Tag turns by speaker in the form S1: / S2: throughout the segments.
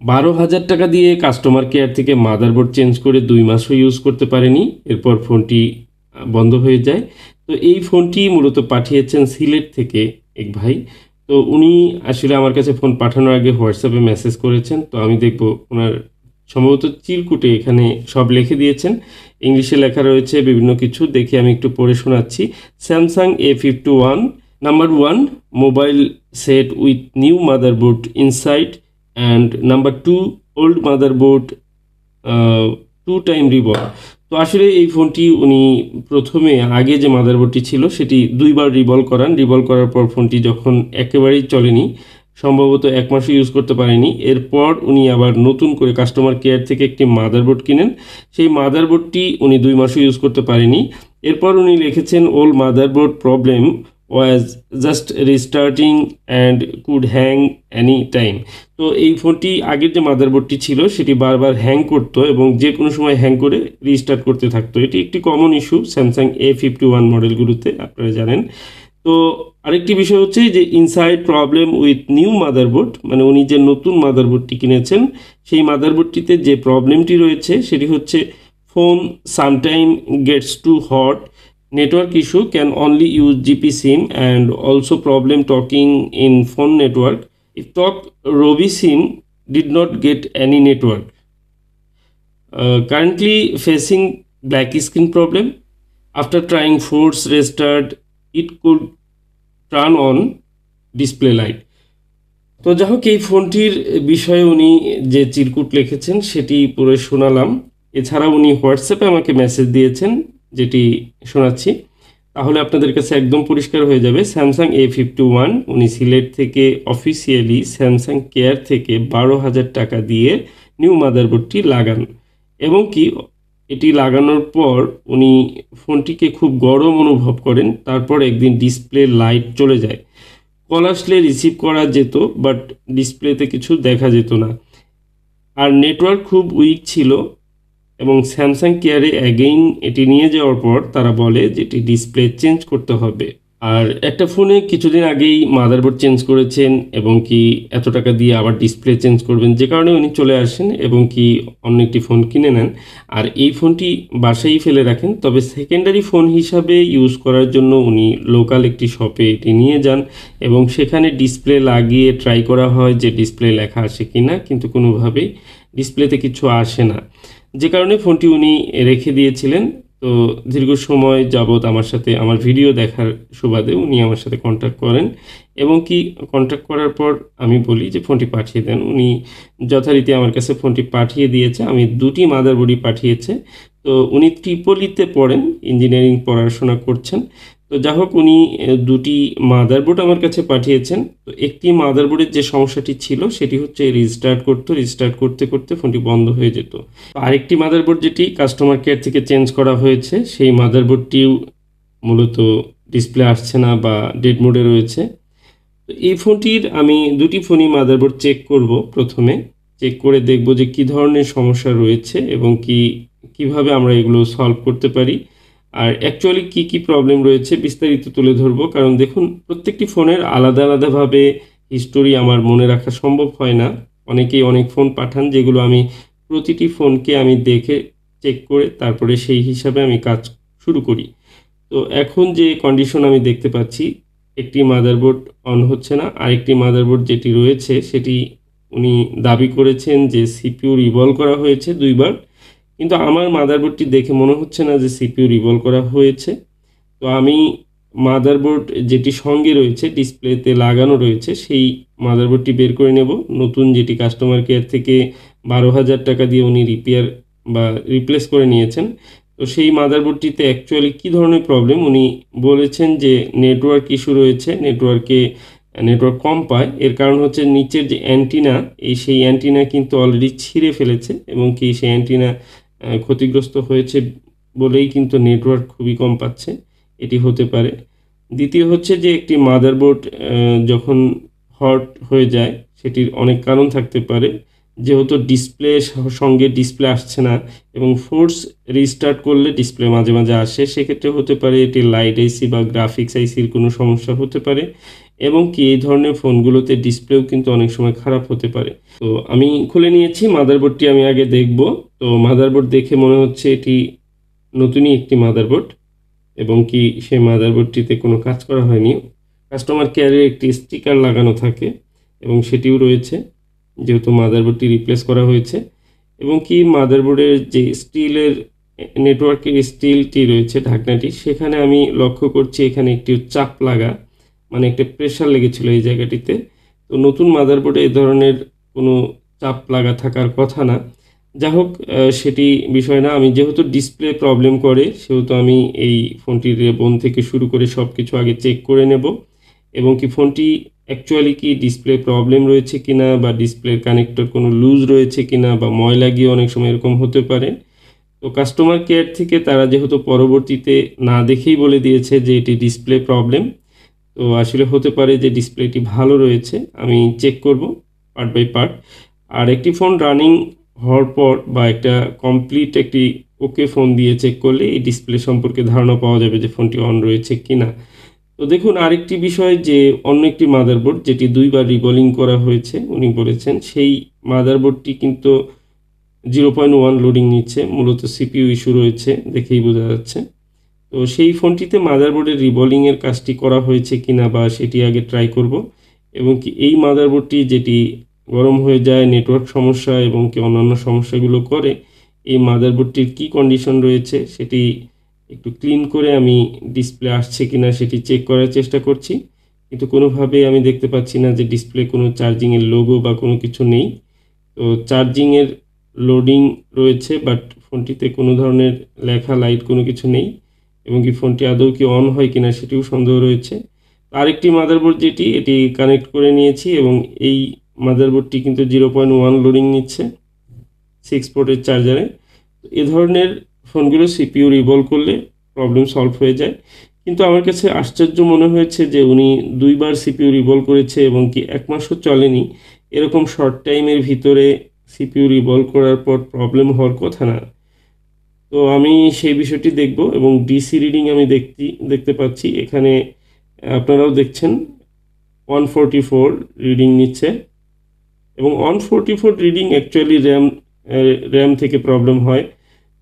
S1: 12,000 টাকা দিয়ে customer care থেকে মাদারবোর্ড চেঞ্জ করে 2 মাসও ইউজ করতে পারেনি, এরপর ফোনটি বন্ধ হয়ে যায়। তো এই ফোনটি মূলত পাঠিয়েছেন সিলেট থেকে এক ভাই। তো উনি আসলে আমার কাছে ফোন পাঠানোর আগে হোয়াটসঅ্যাপে মেসেজ করেছেন। তো আমি দেখব ওনার সম্ভবত চিরকুটে এখানে সব লিখে দিয়েছেন, ইংলিশে লেখা রয়েছে বিভিন্ন কিছু, দেখে আমি একটু পড়ে শোনাচ্ছি। Samsung A51 number 1 mobile set with new motherboard inside and number 2 old motherboard 2 time reboot. তো আসলে এই ফোনটি উনি প্রথমে আগে যে মাদারবোর্ডটি ছিল সেটি 2বার রিবল করান। রিবল করার পর ফোনটি যখন একেবারেই চলেনি, সম্ভবত 1 মাসও ইউজ করতে পারেনি, এরপর উনি আবার নতুন করে কাস্টমার কেয়ার থেকে একটি মাদারবোর্ড কিনেন। সেই মাদারবোর্ডটি উনি 2 মাসও ইউজ করতে পারেনি। এরপর উনি লিখেছেন old motherboard problem was just restarting and could hang any time. তো এই ফোনটি আগের যে মাদারবোর্ডটি ছিল সেটি বারবার হ্যাং করতো এবং যে কোনো সময় হ্যাং করে রিস্টার্ট করতে থাকতো। এটি একটি কমন ইস্যু স্যামসাং A51 মডেলগুলোতে, আপনারা জানেন। তো আরেকটি বিষয় হচ্ছে যে inside problem with new motherboard, মানে উনি যে নতুন মাদারবোর্ডটি কিনেছেন সেই মাদারবোর্ডটিতে যে প্রবলেমটি রয়েছে সেটি হচ্ছে phone sometime Gates too hot, network issue can only use GP SIM and also problem talking in phone network. If talk Robi SIM did not get any network. Currently facing black screen problem. After trying force restart, it could turn on display light. তো যাই হোক, এই ফোনটির বিষয়ে উনি যে চিরকুট লিখেছেন সেটি পুরো শোনালাম। এছাড়া উনি হোয়াটসঅ্যাপে আমাকে মেসেজ দিয়েছেন, যেটি শোনাচ্ছি, তাহলে আপনাদের কাছে একদম পরিষ্কার হয়ে যাবে। স্যামসাং A51 উনি সিলেট থেকে অফিসিয়ালি স্যামসাং কেয়ার থেকে 12,000 টাকা দিয়ে নিউ মাদারবোর্ডটি লাগান এবং কি এটি লাগানোর পর উনি ফোনটিকে খুব গরম অনুভব করেন। তারপর একদিন ডিসপ্লে লাইট চলে যায়, কল আসলে রিসিভ করা যেত বাট ডিসপ্লেতে কিছু দেখা যেত না, আর নেটওয়ার্ক খুব উইক ছিল এবং স্যামসাং কেয়ারে অ্যাগেইন এটি নিয়ে যাওয়ার পর তারা বলে যে এটি ডিসপ্লে চেঞ্জ করতে হবে। আর একটা ফোনে কিছুদিন আগেই মাদারবোর্ড চেঞ্জ করেছেন এবং কি এত টাকা দিয়ে আবার ডিসপ্লে চেঞ্জ করবেন, যে কারণে উনি চলে আসেন এবং কি অন্য একটি ফোন কিনে নেন আর এই ফোনটি বাসায় ফেলে রাখেন। তবে সেকেন্ডারি ফোন হিসাবে ইউজ করার জন্য উনি লোকাল একটি শপে এটি নিয়ে যান এবং সেখানে ডিসপ্লে লাগিয়ে ট্রাই করা হয় যে ডিসপ্লে লেখা আসে কিনা, কিন্তু কোনোভাবেই ডিসপ্লেতে কিছু আসে না, যে কারণে ফোনটি উনি রেখে দিয়েছিলেন। তো দীর্ঘ সময় যাবৎ আমার সাথে আমার ভিডিও দেখার সুবাদে উনি আমার সাথে কন্ট্যাক্ট করেন এবং কি কন্ট্যাক্ট করার পর আমি বলি যে ফোনটি পাঠিয়ে দেন। উনি যথারীতি আমার কাছে ফোনটি পাঠিয়ে দিয়েছে। আমি 2টি মাদারবোর্ডই পাঠিয়েছে। তো উনি ত্রিপলিতে পড়েন, ইঞ্জিনিয়ারিং পড়াশোনা করছেন। তো যাই হোক, উনি 2টি মাদারবোর্ড আমার কাছে পাঠিয়েছেন। তো একটি মাদারবোর্ডের যে সমস্যাটি ছিল সেটি হচ্ছে রিস্টার্ট করতে করতে ফোনটি বন্ধ হয়ে যেত। আরেকটি মাদারবোর্ড যেটি কাস্টমার কেয়ার থেকে চেঞ্জ করা হয়েছে সেই মাদারবোর্ডটিও মূলত ডিসপ্লে আসছে না বা ডেড মোডে রয়েছে। তো এই ফোনটির আমি 2টি ফোনই মাদারবোর্ড চেক করব। প্রথমে চেক করে দেখব যে কী ধরনের সমস্যা রয়েছে এবং কিভাবে আমরা এগুলো সলভ করতে পারি, আর অ্যাকচুয়ালি কী প্রবলেম রয়েছে বিস্তারিত তুলে ধরব। কারণ দেখুন, প্রত্যেকটি ফোনের আলাদা আলাদাভাবে হিস্টোরি আমার মনে রাখা সম্ভব হয় না। অনেকেই অনেক ফোন পাঠান, যেগুলো আমি প্রতিটি ফোনকে আমি দেখে চেক করে তারপরে সেই হিসাবে আমি কাজ শুরু করি। তো এখন যে কন্ডিশন আমি দেখতে পাচ্ছি, একটি মাদারবোর্ড অন হচ্ছে না, আরেকটি মাদারবোর্ড যেটি রয়েছে সেটি উনি দাবি করেছেন যে সিপিইউ রিভলভ করা হয়েছে 2বার, কিন্তু আমার মাদারবোর্ডটি দেখে মনে হচ্ছে না যে সিপিইউ রিভলভ করা হয়েছে। তো আমি মাদারবোর্ড যেটি সঙ্গে রয়েছে ডিসপ্লেতে লাগানো রয়েছে সেই মাদারবোর্ডটি বের করে নেব, নতুন যেটি কাস্টমার কেয়ার থেকে 12,000 টাকা দিয়ে উনি রিপেয়ার বা রিপ্লেস করে নিয়েছেন। তো সেই মাদারবোর্ডটিতে অ্যাকচুয়ালি কী ধরনের প্রবলেম উনি বলেছেন যে নেটওয়ার্ক ইস্যু রয়েছে, নেটওয়ার্ক কম পায়। এর কারণ হচ্ছে নিচের যে অ্যান্টিনা, সেই অ্যান্টিনা কিন্তু অলরেডি ছিঁড়ে ফেলেছে এবং কি সেই অ্যান্টিনা ক্ষতিগ্রস্ত হয়েছে বলেই কিন্তু নেটওয়ার্ক খুবই কম পাচ্ছে, এটি হতে পারে। দ্বিতীয় হচ্ছে যে একটি মাদারবোর্ড যখন হট হয়ে যায় সেটির অনেক কারণ থাকতে পারে, যেহেতু ডিসপ্লে সঙ্গে ডিসপ্লে আসছে না এবং ফোর্স রিস্টার্ট করলে ডিসপ্লে মাঝে মাঝে আসে, সেক্ষেত্রে হতে পারে এটি লাইট আইসি বা গ্রাফিক্স আইসির কোনো সমস্যা হতে পারে। এবং কি এই ধরনের ফোনগুলোতে ডিসপ্লেও কিন্তু অনেক সময় খারাপ হতে পারে। তো আমি খুলে নিয়েছি, মাদারবোর্ডটি আমি আগে দেখব। তো মাদারবোর্ড দেখে মনে হচ্ছে এটি নতুনই একটি মাদারবোর্ড এবং কি সেই মাদারবোর্ডটিতে কোনো কাজ করা হয়নি। কাস্টমার কেয়ারে একটি স্টিকার লাগানো থাকে এবং সেটিও রয়েছে, যেহেতু মাদারবোর্ডটি রিপ্লেস করা হয়েছে। এবং কি মাদারবোর্ডের যে স্টিলের নেটওয়ার্কের স্টিলটি রয়েছে, ঢাকনাটি, সেখানে আমি লক্ষ্য করছি এখানে একটি চাপ লাগা, মানে একটা প্রেশার লেগেছিল এই জায়গাটিতে। তো নতুন মাদারবোর্ডে এ ধরনের কোনো চাপ লাগা থাকার কথা না। যা হোক, সেটি বিষয় না। আমি যেহেতু ডিসপ্লে প্রবলেম করে, সেহেতু আমি এই ফোনটির বোন থেকে শুরু করে সব কিছু আগে চেক করে নেব এবং কি ফোনটি অ্যাকচুয়ালি কি ডিসপ্লে প্রবলেম রয়েছে কিনা, বা ডিসপ্লের কানেক্টর কোনো লুজ রয়েছে কিনা, বা ময়লা গিয়ে অনেক সময় এরকম হতে পারে। তো কাস্টমার কেয়ার থেকে তারা যেহেতু পরবর্তীতে না দেখেই বলে দিয়েছে যে এটি ডিসপ্লে প্রবলেম, তো আসলে হতে পারে যে ডিসপ্লেটি ভালো রয়েছে। আমি চেক করব পার্ট বাই পার্ট। আর একটি ফোন রানিং হওয়ার পর বা একটা কমপ্লিট একটি ওকে ফোন দিয়ে চেক করলে এই ডিসপ্লে সম্পর্কে ধারণা পাওয়া যাবে যে ফোনটি অন রয়েছে কিনা। তো দেখুন, আরেকটি বিষয় যে অন্য একটি মাদারবোর্ড যেটি 2বার রিবলিং করা হয়েছে উনি বলেছেন, সেই মাদারবোর্ডটি কিন্তু 0.1 লোডিং নিচ্ছে, মূলত সিপিইউ ইস্যু রয়েছে দেখেই বোঝা যাচ্ছে। তো সেই ফোনটিতে মাদারবোর্ডের রিবলিংয়ের কাজটি করা হয়েছে কিনা বা সেটি আগে ট্রাই করব। এবং কি এই মাদারবোর্ডটি যেটি গরম হয়ে যায়, নেটওয়ার্ক সমস্যা এবং কি অন্যান্য সমস্যাগুলো করে, এই মাদারবোর্ডটির কি কন্ডিশন রয়েছে সেটি একটু ক্লিন করে আমি ডিসপ্লে আসছে কিনা সেটি চেক করার চেষ্টা করছি। কিন্তু কোনোভাবেই আমি দেখতে পাচ্ছি না যে ডিসপ্লে কোনো চার্জিংয়ের লোগো বা কোনো কিছু নেই। তো চার্জিংয়ের লোডিং রয়েছে, বাট ফোনটিতে কোনো ধরনের লেখা লাইট কোনো কিছু নেই এবং কি ফোনটি আদৌ কি অন হয় কিনা সেটিও সন্দেহ রয়েছে। আরেকটি মাদারবোর্ড যেটি, এটি কানেক্ট করে নিয়েছি এবং এই মাদারবোর্ডটি কিন্তু 0.1 লোডিং নিচ্ছে 6 পোর্টের চার্জারে। এ ধরনের ফোনগুলো সিপিইউ রিভলভ করলে প্রবলেম সলভ হয়ে যায়। কিন্তু আমার কাছে আশ্চর্য মনে হয়েছে যে উনি 2বার সিপিইউ রিভলভ করেছে এবং কি 1 মাসও চলেনি। এরকম শর্ট টাইমের ভিতরে সিপিইউ রিভলভ করার পর প্রবলেম হওয়ার কথা না। তো আমি সেই বিষয়টি দেখব এবং ডিসি রিডিং আমি দেখতে পাচ্ছি এখানে, আপনারাও দেখছেন 144 রিডিং নিচ্ছে এবং 144 রিডিং অ্যাকচুয়ালি র্যাম থেকে প্রবলেম হয়।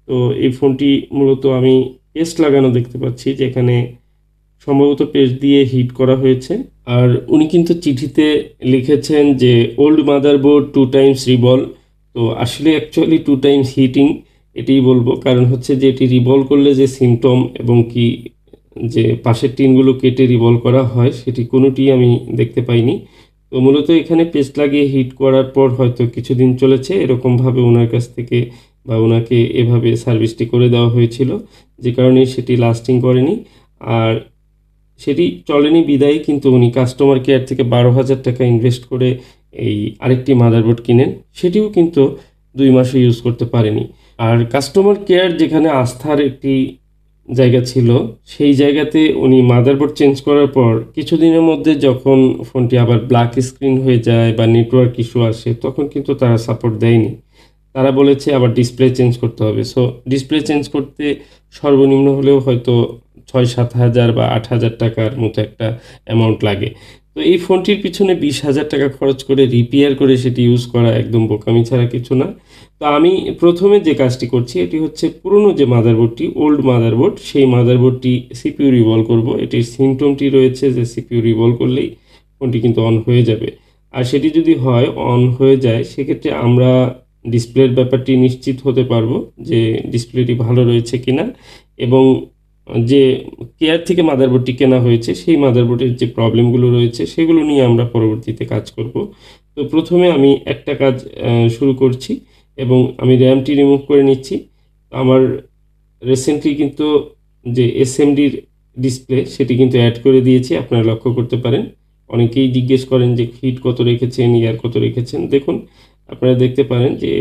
S1: তো এই ফোনটি মূলত আমি পেস্ট লাগানো দেখতে পাচ্ছি, যেখানে সম্ভবত পেস্ট দিয়ে হিট করা হয়েছে। আর উনি কিন্তু চিঠিতে লিখেছেন যে ওল্ড মাদারবোর্ড 2 টাইমস রিভল। তো আসলে অ্যাকচুয়ালি 2 টাইমস হিটিং এটাই বলবো, কারণ হচ্ছে যে এটি রিভল করলে যে সিমটম এবং কি যে পাশের টিনগুলো কেটে রিভল করা হয় সেটি কোনোটি আমি দেখতে পাইনি। তো মূলত এখানে পেস্ট লাগিয়ে হিট করার পর হয়তো কিছুদিন চলেছে, এরকমভাবে ওনার কাছ থেকে বা ওনাকে এভাবে সার্ভিসটি করে দেওয়া হয়েছিল, যে কারণে সেটি লাস্টিং করেনি। আর সেটি চলেনি বিদায় কিন্তু উনি কাস্টমার কেয়ার থেকে 12,000 টাকা ইনভেস্ট করে এই আরেকটি মাদারবোর্ড কিনেন, সেটিও কিন্তু 2 মাসে ইউজ করতে পারেনি। আর কাস্টমার কেয়ার যেখানে আস্থার একটি জায়গা ছিল, সেই জায়গাতে উনি মাদারবোর্ড চেঞ্জ করার পর কিছুদিনের মধ্যে যখন ফোনটি আবার ব্ল্যাক স্ক্রিন হয়ে যায় বা নেটওয়ার্ক ইস্যু আসে, তখন কিন্তু তারা সাপোর্ট দেয়নি। তারা বলেছে আবার ডিসপ্লে চেঞ্জ করতে হবে। সো ডিসপ্লে চেঞ্জ করতে সর্বনিম্ন হলেও হয়তো 6-7 হাজার বা 8,000 টাকার মতো একটা অ্যামাউন্ট লাগে। তো এই ফোনটির পিছনে 20,000 টাকা খরচ করে রিপেয়ার করে সেটি ইউজ করা একদম বোকামি ছাড়া কিছু না। তো আমি প্রথমে যে কাজটি করছি এটি হচ্ছে পুরনো যে মাদারবোর্ডটি, ওল্ড মাদারবোর্ড, সেই মাদারবোর্ডটি সিপিইউ রিভলভ করব। এটির সিমটমটি রয়েছে যে সিপিইউ রিভলভ করলেই ফোনটি কিন্তু অন হয়ে যাবে। আর সেটি যদি হয়, অন হয়ে যায়, সেক্ষেত্রে আমরা ডিসপ্লের ব্যাপারটি নিশ্চিত হতে পারবো যে ডিসপ্লেটি ভালো রয়েছে কিনা এবং যে কেয়ার থেকে মাদারবোর্ডটি কেনা হয়েছে সেই মাদারবোর্ডের যে প্রবলেমগুলো রয়েছে সেগুলো নিয়ে আমরা পরবর্তীতে কাজ করব। তো প্রথমে আমি একটা কাজ শুরু করছি এবং আমি র্যামটি রিমুভ করে নিচ্ছি। আমার রিসেন্টলি কিন্তু যে এসএমডির ডিসপ্লে সেটি কিন্তু অ্যাড করে দিয়েছি, আপনারা লক্ষ্য করতে পারেন। অনেকেই জিজ্ঞেস করেন যে হিট কত রেখেছেন, ইয়ার কত রেখেছেন। দেখুন, আপনারা দেখতে পারেন যে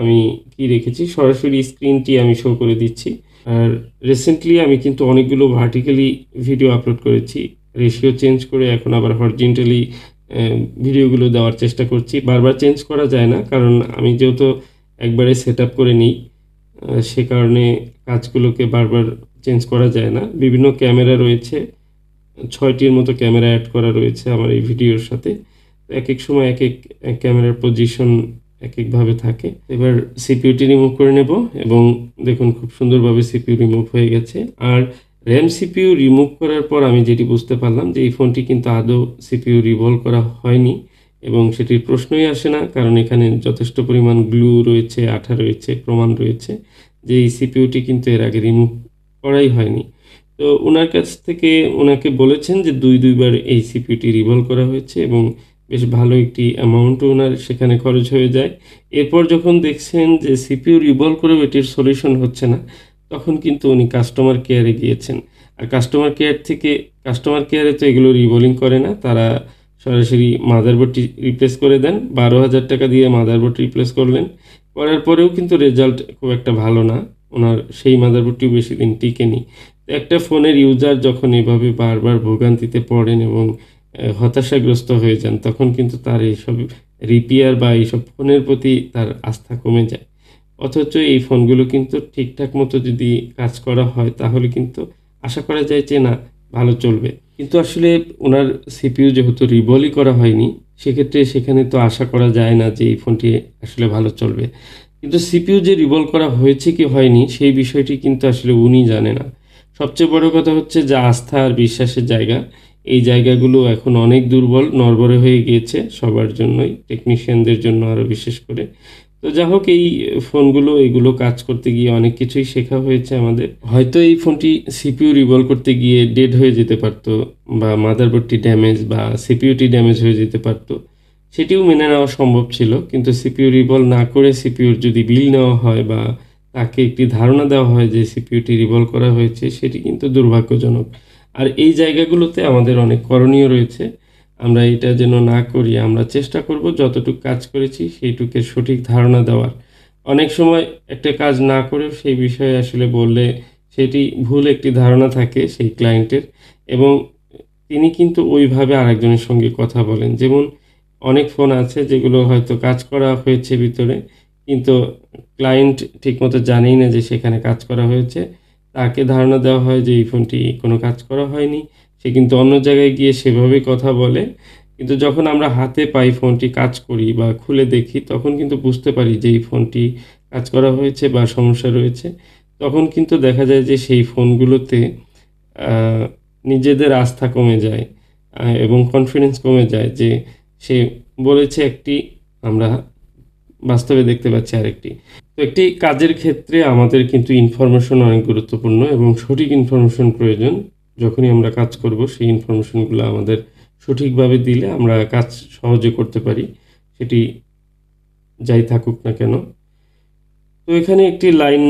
S1: আমি কি রেখেছি, সরাসরি স্ক্রিনটি আমি শো করে দিচ্ছি। আর রিসেন্টলি আমি কিন্তু অনেকগুলো ভার্টিক্যালি ভিডিও আপলোড করেছি, রেশিও চেঞ্জ করে এখন আবার হরিজন্টালি ভিডিওগুলো দেওয়ার চেষ্টা করছি। বারবার চেঞ্জ করা যায় না, কারণ আমি যেহেতু একবারে সেট আপ করে নিই, সে কারণে কাজগুলোকে বারবার চেঞ্জ করা যায় না। বিভিন্ন ক্যামেরা রয়েছে, 6টির মতো ক্যামেরা অ্যাড করা রয়েছে আমার এই ভিডিওর সাথে। এক এক সময় এক এক ক্যামেরার পজিশন এক একভাবে থাকে। এবার সিপিইউটি রিমুভ করে নেব এবং দেখুন খুব সুন্দরভাবে সিপিইউ রিমুভ হয়ে গেছে। আর র্যাম সিপিইউ রিমুভ করার পর আমি যেটি বুঝতে পারলাম যে এই ফোনটি কিন্তু আদৌ সিপিইউ রিভলভ করা হয়নি এবং সেটির প্রশ্নই আসে না, কারণ এখানে যথেষ্ট পরিমাণ গ্লু রয়েছে, আঠা রয়েছে, প্রমাণ রয়েছে যে এই সিপিইউটি কিন্তু এর আগে রিমুভ করাই হয়নি। তো ওনার কাছ থেকে ওনাকে বলেছেন যে দুইবার এই সিপিইউটি রিভলভ করা হয়েছে এবং বেশ ভালো একটি অ্যামাউন্টও ওনার সেখানে খরচ হয়ে যায়। এরপর যখন দেখছেন যে সিপিইউ রিভলভ করেও এটির সলিউশন হচ্ছে না, তখন কিন্তু উনি কাস্টমার কেয়ারে গিয়েছেন। আর কাস্টমার কেয়ারে তো এগুলো রিভলিং করে না, তারা সরাসরি মাদারবোর্ডটি রিপ্লেস করে দেন। 12,000 টাকা দিয়ে মাদারবোর্ড রিপ্লেস করলেন, করার পরেও কিন্তু রেজাল্ট খুব একটা ভালো না, ওনার সেই মাদারবোর্ডটিও বেশি দিন টিকেনি। একটা ফোনের ইউজার যখন এভাবে বারবার ভোগান্তিতে পড়েন এবং হতাশাগ্রস্ত হয়ে যান, তখন কিন্তু তার এইসব রিপেয়ার বা এইসব ফোনের প্রতি তার আস্থা কমে যায়। অথচ এই ফোনগুলো কিন্তু ঠিকঠাক মতো যদি কাজ করা হয় তাহলে কিন্তু আশা করা যায় যে না, ভালো চলবে। কিন্তু আসলে ওনার সিপিইউ যেহেতু রিভলই করা হয়নি, সেক্ষেত্রে সেখানে তো আশা করা যায় না যে এই ফোনটি আসলে ভালো চলবে। কিন্তু সিপিইউ যে রিভলভ করা হয়েছে কি হয়নি সেই বিষয়টি কিন্তু আসলে উনি জানে না। সবচেয়ে বড় কথা হচ্ছে যে আস্থা আর বিশ্বাসের জায়গা, এই জায়গাগুলো এখন অনেক দুর্বল, নড়বড়ে হয়ে গিয়েছে সবার জন্যই, টেকনিশিয়ানদের জন্য আরও বিশেষ করে। তো যা হোক, এই ফোনগুলো এগুলো কাজ করতে গিয়ে অনেক কিছুই শেখা হয়েছে আমাদের। হয়তো এই ফোনটি সিপিইউ রিভলভ করতে গিয়ে ডেড হয়ে যেতে পারতো, বা মাদারবোর্ডটি ড্যামেজ বা সিপিইউটি ড্যামেজ হয়ে যেতে পারতো, সেটিও মেনে নেওয়া সম্ভব ছিল। কিন্তু সিপিইউ রিভলভ না করে সিপিইউর যদি বিল নেওয়া হয় বা তাকে একটি ধারণা দেওয়া হয় যে সিপিইউটি রিভলভ করা হয়েছে, সেটি কিন্তু দুর্ভাগ্যজনক। আর এই জায়গাগুলোতে আমাদের অনেক করণীয় রয়েছে, আমরা এটা যেন না করি। আমরা চেষ্টা করব যতটুকু কাজ করেছি সেইটুকের সঠিক ধারণা দেওয়ার। অনেক সময় একটা কাজ না করেও সেই বিষয়ে আসলে বললে সেটি ভুল একটি ধারণা থাকে সেই ক্লায়েন্টের, এবং তিনি কিন্তু ওইভাবে আরেকজনের সঙ্গে কথা বলেন। যেমন অনেক ফোন আছে যেগুলো হয়তো কাজ করা হয়েছে ভিতরে, কিন্তু ক্লায়েন্ট ঠিকমতো জানেই না যে সেখানে কাজ করা হয়েছে। তাকে ধারণা দেওয়া হয় যে এই ফোনটি কোনো কাজ করা হয়নি, সে কিন্তু অন্য জায়গায় গিয়ে সেভাবেই কথা বলে। কিন্তু যখন আমরা হাতে পাই, ফোনটি কাজ করি বা খুলে দেখি, তখন কিন্তু বুঝতে পারি যে এই ফোনটি কাজ করা হয়েছে বা সমস্যা রয়েছে। তখন কিন্তু দেখা যায় যে সেই ফোনগুলোতে নিজেদের আস্থা কমে যায় এবং কনফিডেন্স কমে যায় যে সে বলেছে একটি, আমরা বাস্তবে দেখতে পাচ্ছি আরেকটি। তো একটি কাজের ক্ষেত্রে আমাদের কিন্তু ইনফরমেশন অনেক গুরুত্বপূর্ণ এবং সঠিক ইনফরমেশন প্রয়োজন। যখনই আমরা কাজ করব সেই ইনফরমেশনগুলো আমাদের সঠিকভাবে দিলে আমরা কাজ সহজে করতে পারি, সেটি যাই থাকুক না কেন। তো এখানে একটি লাইন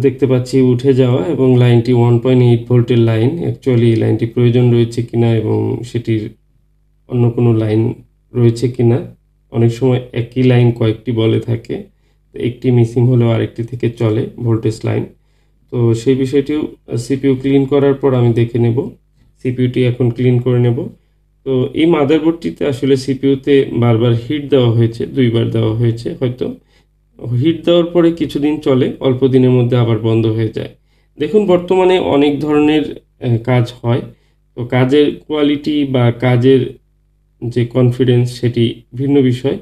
S1: দেখতে পাচ্ছি উঠে যাওয়া, এবং লাইনটি 1.8 ভোল্টের লাইন। অ্যাকচুয়ালি এই লাইনটি প্রয়োজন রয়েছে কিনা এবং সেটির অন্য কোনো লাইন রয়েছে কিনা, অনেক সময় একই লাইন কয়েকটি বলে থাকে, তো একটি মিসিং হলেও আরেকটি থেকে চলে ভোল্টেজ লাইন। তো সেই বিষয়টিও সিপিইউ ক্লিন করার পর আমি দেখে নেব। সিপিইউটি এখন ক্লিন করে নেব। তো এই মাদারবোর্ডটিতে আসলে সিপিইউতে বারবার হিট দেওয়া হয়েছে, 2বার দেওয়া হয়েছে হয়তো। হিট দেওয়ার পরে কিছুদিন চলে, অল্প দিনের মধ্যে আবার বন্ধ হয়ে যায়। দেখুন বর্তমানে অনেক ধরনের কাজ হয়, তো কাজের কোয়ালিটি বা কাজের যে কনফিডেন্স সেটি ভিন্ন বিষয়।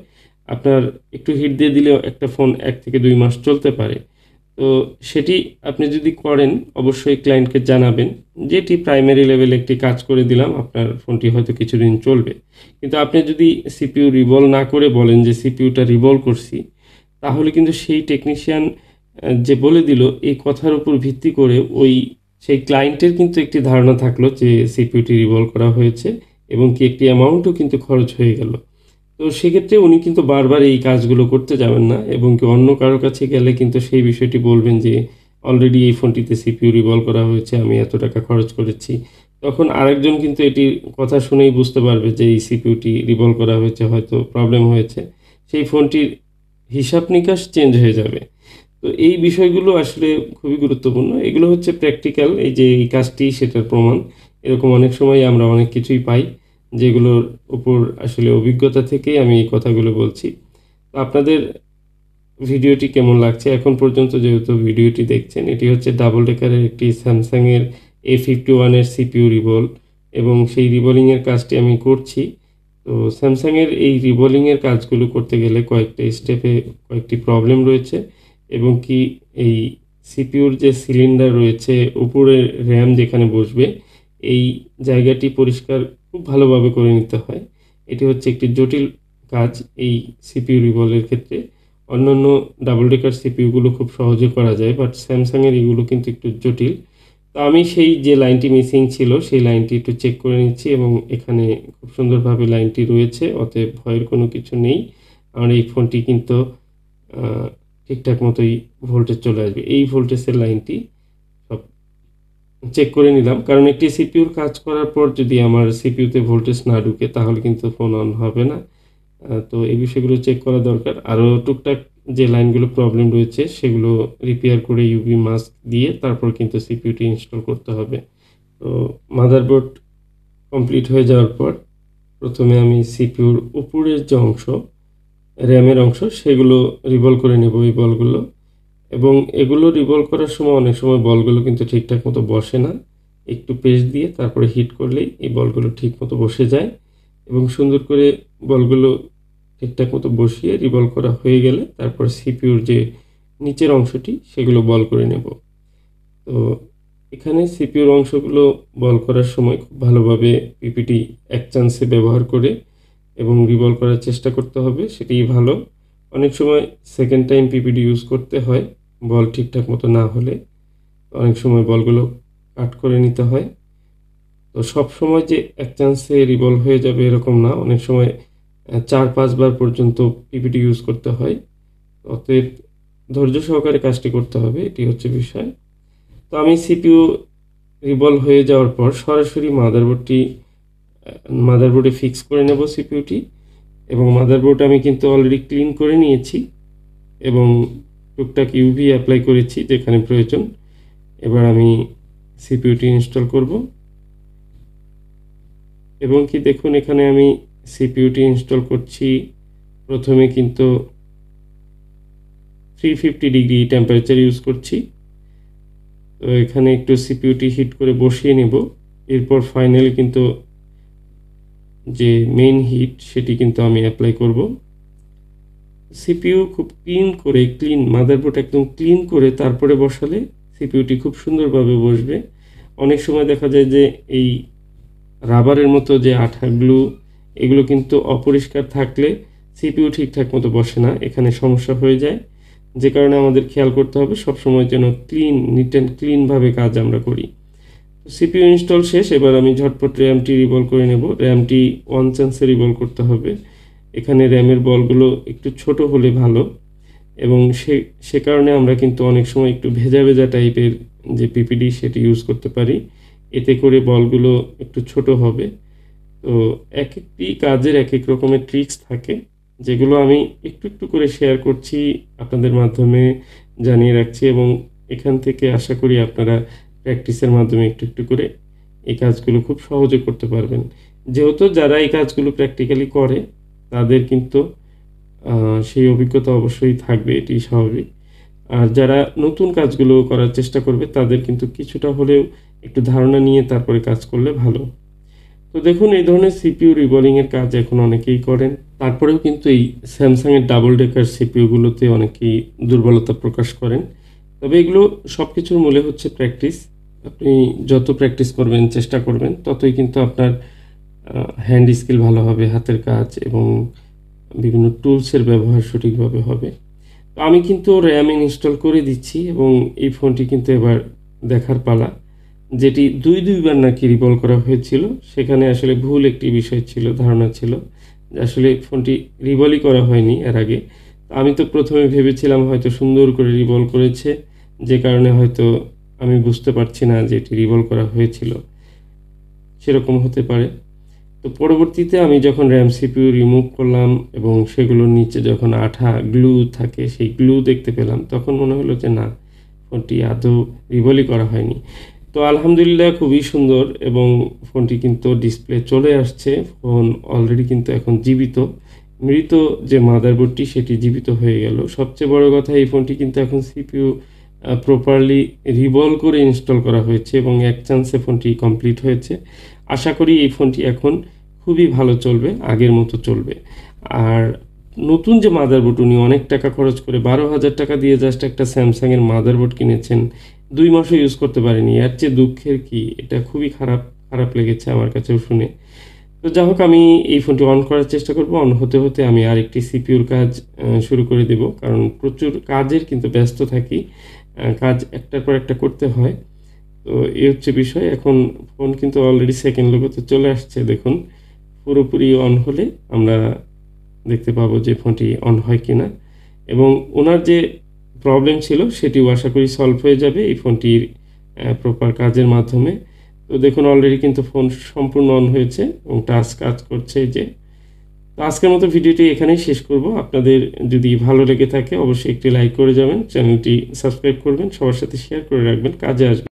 S1: আপনার একটু হিট দিয়ে দিলেও একটা ফোন 1 থেকে 2 মাস চলতে পারে। তো সেটি আপনি যদি করেন অবশ্যই ক্লায়েন্টকে জানাবেন যে এটি প্রাইমারি লেভেলে একটি কাজ করে দিলাম, আপনার ফোনটি হয়তো কিছুদিন চলবে। কিন্তু আপনি যদি সিপিইউ রিভলভ না করে বলেন যে সিপিইউটা রিভলভ করছি, তাহলে কিন্তু সেই টেকনিশিয়ান যে বলে দিল এই কথার উপর ভিত্তি করে সেই ক্লায়েন্টের কিন্তু একটি ধারণা থাকলো যে সিপিইউটি রিভলভ করা হয়েছে এবং কি একটি অ্যামাউন্টও কিন্তু খরচ হয়ে গেল। তো সেক্ষেত্রে উনি কিন্তু বারবার এই কাজগুলো করতে যাবেন না, এবং কি অন্য কারো কাছে গেলে কিন্তু সেই বিষয়টি বলবেন যে অলরেডি এই ফোনটিতে সিপিইউ রিভলভ করা হয়েছে, আমি এত টাকা খরচ করেছি। তখন আরেকজন কিন্তু এটির কথা শুনেই বুঝতে পারবে যে এই সিপিইউটি রিভলভ করা হয়েছে, হয়তো প্রবলেম হয়েছে, সেই ফোনটির হিসাব নিকাশ চেঞ্জ হয়ে যাবে। তো এই বিষয়গুলো আসলে খুবই গুরুত্বপূর্ণ। এগুলো হচ্ছে প্র্যাকটিক্যাল, এই যে এই কাজটি সেটার প্রমাণ। এরকম অনেক সময় আমরা অনেক কিছুই পাই যেগুলোর উপর আসলে অভিজ্ঞতা থেকেই আমি এই কথাগুলো বলছি। তো আপনাদের ভিডিওটি কেমন লাগছে এখন পর্যন্ত, যেহেতু ভিডিওটি দেখছেন, এটি হচ্ছে ডাবল ডেকারের একটি স্যামসাংয়ের A51 এর সিপিইউ রিভলভ এবং সেই রিবলিংয়ের কাজটি আমি করছি। তো স্যামসাংয়ের এই রিবলিংয়ের কাজগুলো করতে গেলে কয়েকটা স্টেপে কয়েকটি প্রবলেম রয়েছে এবং কি এই সিপিইউর যে সিলিন্ডার রয়েছে, উপরে র্যাম যেখানে বসবে, এই জায়গাটি পরিষ্কার খুব ভালোভাবে করে নিতে হয়। এটি হচ্ছে একটি জটিল কাজ এই সিপিইউ রিবলের ক্ষেত্রে। অন্যান্য ডাবল ডেকার সিপিইউগুলো খুব সহজে করা যায়, বাট স্যামসাংয়ের এগুলো কিন্তু একটু জটিল। তো আমি সেই যে লাইনটি মিসিং ছিল সেই লাইনটি একটু চেক করে নিচ্ছি এবং এখানে খুব সুন্দরভাবে লাইনটি রয়েছে, অতএব ভয়ের কোনো কিছু নেই। আমার এই ফোনটি কিন্তু ঠিকঠাক মতোই ভোল্টেজ চলে আসবে। এই ভোল্টেজের লাইনটি সব চেক করে নিলাম, কারণ একটি সিপিইউর কাজ করার পর যদি আমার সিপিইউতে ভোল্টেজ না ঢুকে তাহলে কিন্তু ফোন অন হবে না। তো এই বিষয়গুলো চেক করা দরকার। আরও টুকটাক যে লাইনগুলো প্রবলেম রয়েছে সেগুলো রিপেয়ার করে ইউভি মাস্ক দিয়ে তারপর কিন্তু সিপিইউটি ইনস্টল করতে হবে। তো মাদারবোর্ড কমপ্লিট হয়ে যাওয়ার পর প্রথমে আমি সিপিইউর উপরের যে অংশ, র্যামের অংশ, সেগুলো রিভলভ করে নেব এই বলগুলো। এবং এগুলো রিভলভ করার সময় অনেক সময় বলগুলো কিন্তু ঠিকঠাক মতো বসে না। একটু পেস্ট দিয়ে তারপরে হিট করলেই এই বলগুলো ঠিক মতো বসে যায় এবং সুন্দর করে বলগুলো ঠিকঠাক মতো বসিয়ে রিভলভ করা হয়ে গেলে তারপর সিপিইউর যে নিচের অংশটি সেগুলো বল করে নেব। তো এখানে সিপিইউর অংশগুলো বল করার সময় খুব ভালোভাবে পিপিটি এক চান্সে ব্যবহার করে এবং রিভলভ করার চেষ্টা করতে হবে, সেটাই ভালো। অনেক সময় সেকেন্ড টাইম পিপিটি ইউজ করতে হয় বল ঠিকঠাক মতো না হলে, অনেক সময় বলগুলো কাট করে নিতে হয়। তো সব সময় যে এক চান্সে রিভলভ হয়ে যাবে এরকম না, অনেক সময় 4-5 বার পর্যন্ত পিপিটি ইউজ করতে হয়। অতএব ধৈর্য সহকারে কাজটি করতে হবে, এটি হচ্ছে বিষয়। তো আমি সিপিইউ রিভলভ হয়ে যাওয়ার পর সরাসরি মাদারবোর্ডে ফিক্স করে নেব সিপিইউটি। এবং মাদারবোর্ড আমি কিন্তু অলরেডি ক্লিন করে নিয়েছি এবং টুকটাক ইউভি অ্যাপ্লাই করেছি যেখানে প্রয়োজন। এবার আমি সিপিইউটি ইনস্টল করব এবং কি দেখুন এখানে আমি সিপিইউটি ইনস্টল করছি। প্রথমে কিন্তু 350 ডিগ্রি টেম্পারেচার ইউজ করছি। তো এখানে একটু সিপিইউটি হিট করে বসিয়ে নেব। এরপর ফাইনালি কিন্তু যে মেইন হিট সেটি কিন্তু আমি অ্যাপ্লাই করব। সিপিইউ খুব মাদারবোর্ড একদম ক্লিন করে তারপরে বসালে সিপিইউটি খুব সুন্দরভাবে বসবে। অনেক সময় দেখা যায় যে এই রাবারের মতো যে আঠা গ্লু, এগুলো কিন্তু অপরিষ্কার থাকলে সিপিইউ ঠিকঠাক মতো বসে না, এখানে সমস্যা হয়ে যায়। যে কারণে আমাদের খেয়াল করতে হবে সবসময় যেন নিট অ্যান্ড ক্লিনভাবে কাজ আমরা করি। সিপিইউ ইনস্টল শেষ। এবার আমি ঝটপট র্যামটি রিভলভ করে নেব। র্যামটি 1 চান্সে রিভলভ করতে হবে। এখানে র্যামের বলগুলো একটু ছোট হলে ভালো এবং সে কারণে আমরা কিন্তু অনেক সময় একটু ভেজা ভেজা টাইপের যে পিপিডি সেটি ইউজ করতে পারি, এতে করে বলগুলো একটু ছোট হবে। তো এক একটি কাজের এক এক রকমের ট্রিক্স থাকে, যেগুলো আমি একটু একটু করে শেয়ার করছি, আপনাদের মাধ্যমে জানিয়ে রাখছি এবং এখান থেকে আশা করি আপনারা প্র্যাকটিসের মাধ্যমে একটু একটু করে এই কাজগুলো খুব সহজে করতে পারবেন। যেহেতু যারা এই কাজগুলো প্র্যাকটিক্যালি করে তাদের কিন্তু সেই অভিজ্ঞতা অবশ্যই থাকবে, এটি স্বাভাবিক। আর যারা নতুন কাজগুলো করার চেষ্টা করবে তাদের কিন্তু কিছুটা হলেও একটু ধারণা নিয়ে তারপরে কাজ করলে ভালো। তো দেখুন এই ধরনের সিপিইউ রিবলিংয়ের কাজ এখন অনেকেই করেন, তারপরেও কিন্তু এই স্যামসাংয়ের ডাবল ডেকার সিপিইউগুলোতে অনেকেই দুর্বলতা প্রকাশ করেন। তবে এগুলো সব কিছুর মূলে হচ্ছে প্র্যাকটিস। আপনি যত প্র্যাকটিস করবেন, চেষ্টা করবেন, ততই কিন্তু আপনার হ্যান্ড স্কিল ভালো হবে, হাতের কাজ এবং বিভিন্ন টুলসের ব্যবহার সঠিকভাবে হবে। তো আমি কিন্তু র্যাম ইনস্টল করে দিচ্ছি এবং এই ফোনটি কিন্তু এবার দেখার পালা। যেটি দুইবার নাকি রিভলভ করা হয়েছিল, সেখানে আসলে ভুল একটি বিষয় ছিল, ধারণা ছিল যে আসলে ফোনটি রিভলভই করা হয়নি এর আগে। আমি তো প্রথমে ভেবেছিলাম হয়তো সুন্দর করে রিভলভ করেছে, যে কারণে হয়তো আমি বুঝতে পারছি না যে এটি রিভলভ করা হয়েছিল, সেরকম হতে পারে। তো পরবর্তীতে আমি যখন র্যাম সিপিইউ রিমুভ করলাম এবং সেগুলোর নিচে যখন আঠা গ্লু থাকে সেই গ্লু দেখতে পেলাম, তখন মনে হলো যে না, ফোনটি আদৌ রিভলভই করা হয়নি। তো আলহামদুলিল্লাহ খুবই সুন্দর এবং ফোনটি কিন্তু ডিসপ্লে চলে আসছে। ফোন অলরেডি কিন্তু এখন জীবিত, মৃত যে মাদারবোর্ডটি সেটি জীবিত হয়ে গেল। সবচেয়ে বড় কথা, এই ফোনটি কিন্তু এখন সিপিইউ প্রপারলি রিভলভ করে ইনস্টল করা হয়েছে এবং এক চান্সে ফোনটি কমপ্লিট হয়েছে। আশা করি এই ফোনটি এখন খুবই ভালো চলবে, আগের মতো চলবে। আর নতুন যে মাদারবোর্ড, উনি অনেক টাকা খরচ করে 12,000 টাকা দিয়ে জাস্ট একটা স্যামসাংয়ের মাদারবোর্ড কিনেছেন, 2 মাসও ইউজ করতে পারেনি। এর চেয়ে দুঃখের কি, এটা খুবই খারাপ লেগেছে আমার কাছেও শুনে। তো যাই হোক, আমি এই ফোনটি অন করার চেষ্টা করব। অন হতে হতে আমি আরেকটি সিপিইউর কাজ শুরু করে দেব, কারণ প্রচুর কাজের কিন্তু ব্যস্ত থাকি, কাজ একটার পর একটা করতে হয়। তো এই হচ্ছে বিষয়। এখন ফোন কিন্তু অলরেডি সেকেন্ড লোগোতে চলে আসছে, দেখুন। পুরোপুরি অন হলে আমরা দেখতে পাবো যে ফোনটি অন হয় কিনা, এবং ওনার যে প্রবলেম ছিল সেটিও আশা করি সলভ হয়ে যাবে এই ফোনটির প্রপার কাজের মাধ্যমে। তো দেখুন, অলরেডি কিন্তু ফোন সম্পূর্ণ অন হয়েছে এবং টাচ কাজ করছে। যে তো আজকের মতো ভিডিওটি এখানেই শেষ করব। আপনাদের যদি ভালো লেগে থাকে অবশ্যই একটি লাইক করে যাবেন, চ্যানেলটি সাবস্ক্রাইব করবেন, সবার সাথে শেয়ার করে রাখবেন, কাজে আসবে।